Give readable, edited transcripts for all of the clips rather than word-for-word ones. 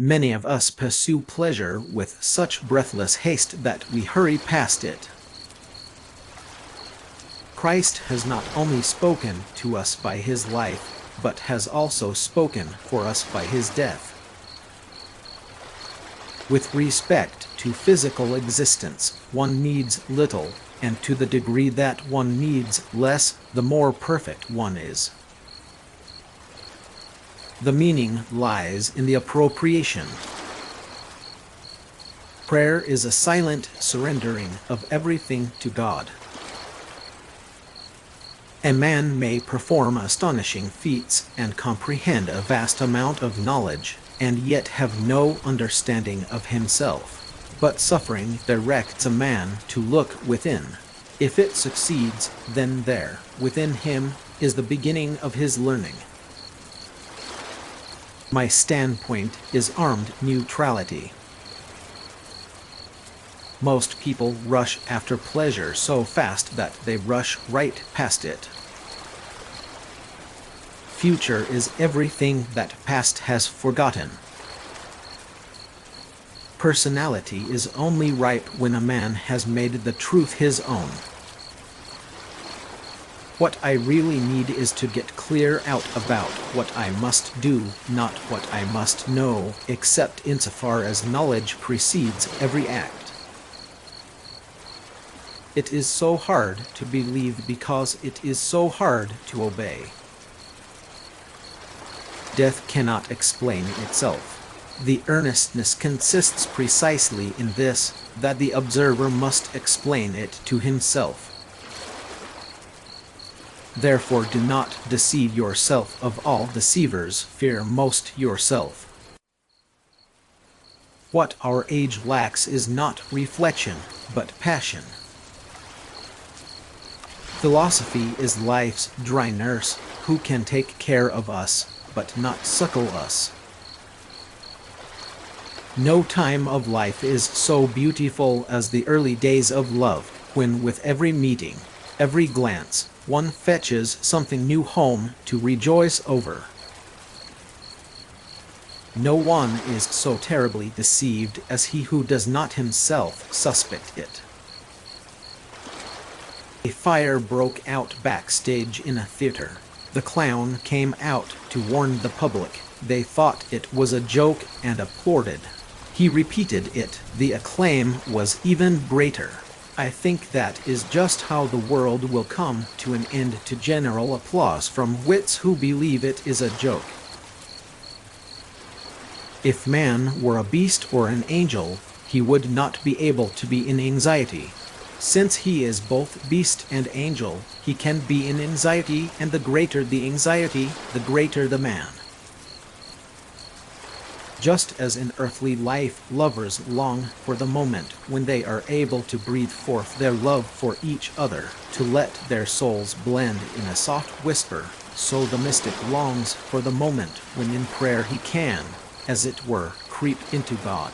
Many of us pursue pleasure with such breathless haste that we hurry past it. Christ has not only spoken to us by his life, but has also spoken for us by his death. With respect to physical existence, one needs little, and to the degree that one needs less, the more perfect one is. The meaning lies in the appropriation. Prayer is a silent surrendering of everything to God. A man may perform astonishing feats and comprehend a vast amount of knowledge, and yet have no understanding of himself. But suffering directs a man to look within. If it succeeds, then there, within him, is the beginning of his learning. My standpoint is armed neutrality. Most people rush after pleasure so fast that they rush right past it. Future is everything that past has forgotten. Personality is only ripe when a man has made the truth his own. What I really need is to get clear out about what I must do, not what I must know, except insofar as knowledge precedes every act. It is so hard to believe because it is so hard to obey. Death cannot explain itself. The earnestness consists precisely in this, that the observer must explain it to himself. Therefore do not deceive yourself. Of all deceivers, fear most yourself. What our age lacks is not reflection, but passion. Philosophy is life's dry nurse, who can take care of us, but not suckle us. No time of life is so beautiful as the early days of love, when with every meeting, every glance, one fetches something new home to rejoice over. No one is so terribly deceived as he who does not himself suspect it. A fire broke out backstage in a theater. The clown came out to warn the public. They thought it was a joke and applauded. He repeated it. The acclaim was even greater. I think that is just how the world will come to an end, to general applause from wits who believe it is a joke. If man were a beast or an angel, he would not be able to be in anxiety. Since he is both beast and angel, he can be in anxiety, and the greater the anxiety, the greater the man. Just as in earthly life lovers long for the moment when they are able to breathe forth their love for each other, to let their souls blend in a soft whisper, so the mystic longs for the moment when in prayer he can, as it were, creep into God.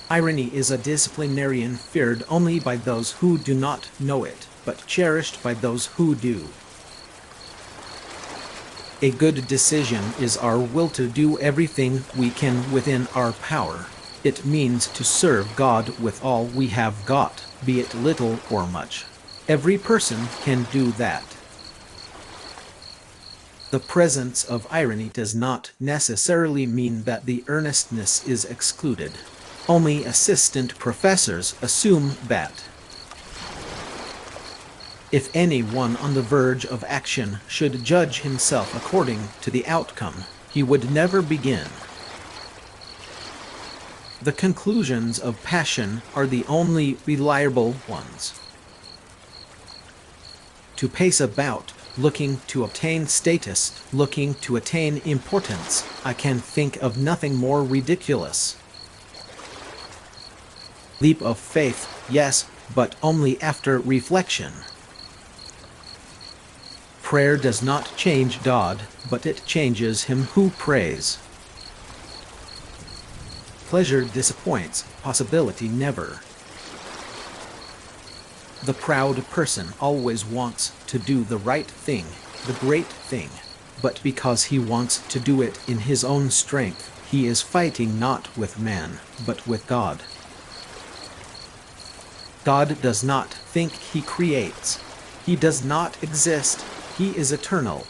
Irony is a disciplinarian feared only by those who do not know it, but cherished by those who do. A good decision is our will to do everything we can within our power. It means to serve God with all we have got, be it little or much. Every person can do that. The presence of irony does not necessarily mean that the earnestness is excluded. Only assistant professors assume that. If anyone on the verge of action should judge himself according to the outcome, he would never begin. The conclusions of passion are the only reliable ones. To pace about, looking to obtain status, looking to attain importance, I can think of nothing more ridiculous. Leap of faith, yes, but only after reflection. Prayer does not change God, but it changes him who prays. Pleasure disappoints, possibility never. The proud person always wants to do the right thing, the great thing. but because he wants to do it in his own strength. He is fighting not with man, but with God. God does not think he creates. He does not exist. He is eternal.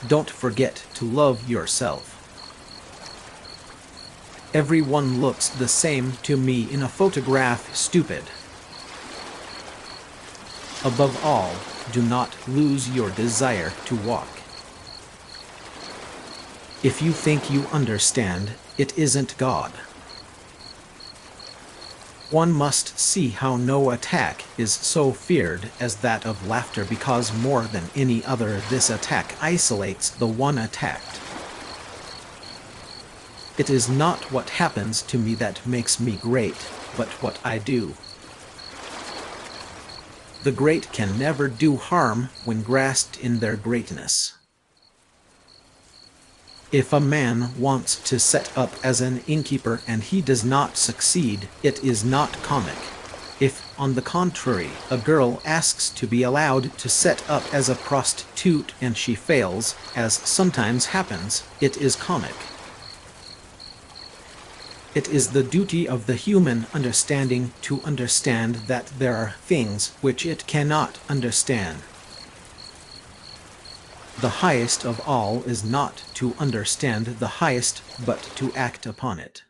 Don't forget to love yourself. Everyone looks the same to me in a photograph. Stupid. Above all, do not lose your desire to walk. If you think you understand, it isn't God. One must see how no attack is so feared as that of laughter, because more than any other this attack isolates the one attacked. It is not what happens to me that makes me great, but what I do. The great can never do harm when grasped in their greatness. If a man wants to set up as an innkeeper and he does not succeed, it is not comic. If, on the contrary, a girl asks to be allowed to set up as a prostitute and she fails, as sometimes happens, it is comic. It is the duty of the human understanding to understand that there are things which it cannot understand. The highest of all is not to understand the highest, but to act upon it.